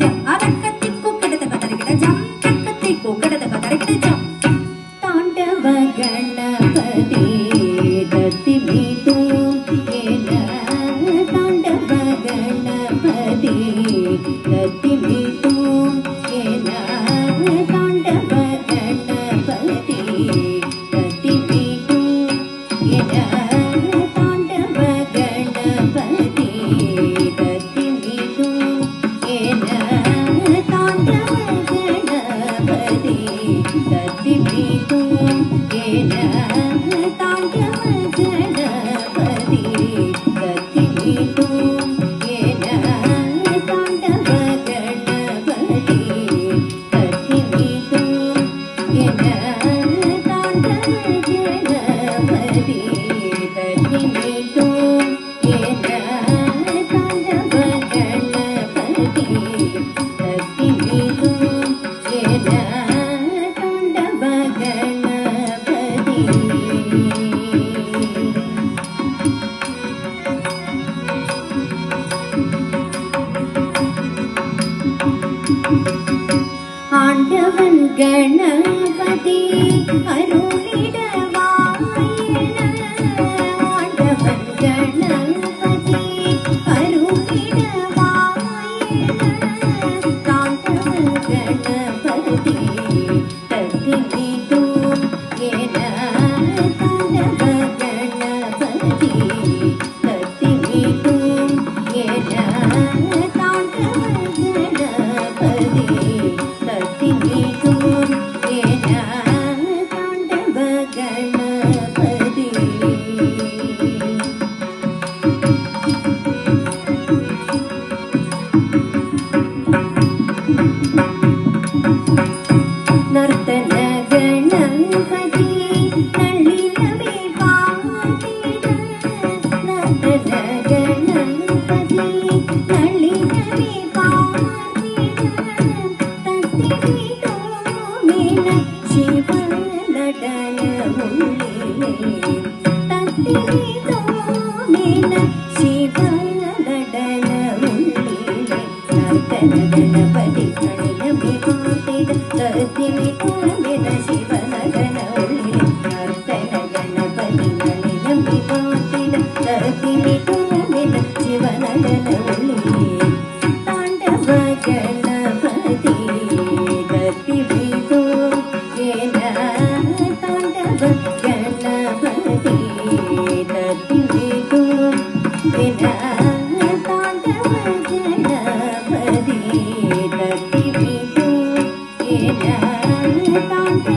ಜಂ ಅದಕ್ಕತ್ತಿಕ್ಕು ಕೆಡದ ಕದರಿಗಿಡ ಜಂ ತಕ್ಕತ್ತಿಕ್ಕು ಕೆಡದ ಕದರಿಗಿಡ ಜಂ ತಾಂಡವ ಗಣಪತಿ ದತ್ತಿ ಮೀತು ಏನ ತಾಂಡವ ಗಣಪತಿ ದತ್ತಿ ಮೀತು ಏನ ತಾಂಡವ ಗಣಪತಿ ದತ್ತಿ ಮೀತು ಏನ ತಾಂಡವ ಗಣಪತಿ ದತ್ತಿ ಮೀತು ಏನ ತಾಂಡವ ಗಣಪತಿ ದತ್ತಿ ಮೀತು ಏನ ತಾಂಡವ ಗಣಪತಿ ದತ್ತಿ ಮೀತು ಏನ ತಾಂಡವ ಗಣಪತಿ ದತ್ತಿ ಮೀತು ಏನ ತಾಂಡವ ಗಣಪತಿ ದತ್ತಿ ಮೀತು ಏನ ತಾಂಡವ ಗಣಪತಿ ದತ್ತಿ ಮೀತು ಏನ ತಾಂಡವ ಗಣಪತಿ ஆண்டவன் கணபதி அருளிடவாயின ஆண்டவன் கணபதி அருளிடவாயின தாண்டவன் கணபதி தத்தி மீது ஏன தாண்டவ கணபதி தத்தி மீது ஏன தாண்டவ கணபதி தத்தி மீது ஏன தாண்டவ கணபதி நர்த்தன கணபதி நள்ளிரவே பாடிட நர்த்தன கணபதி நள்ளிரவே பாடிட தத்திரி தோமின சிவ நடன உள்ளே தத்திரி தோமின சிவ நடன உள்ளே நர்த்தன கணபதி நள்ளிரவே பாடிட தத்திரி தோமின சிவ நடன உள்ளே நர்த்தன கணபதி நளினம்பி பாட்டிட தத்திரி தோமின சிவ நடன உள்ளே தாண்டவ கணபதி தத்தி மீது ஏன தாண்டவ கணபதி தத்தி மீது ஏன தாண்டவ கணபதி தத்தி மீது ஏன தாண்டவ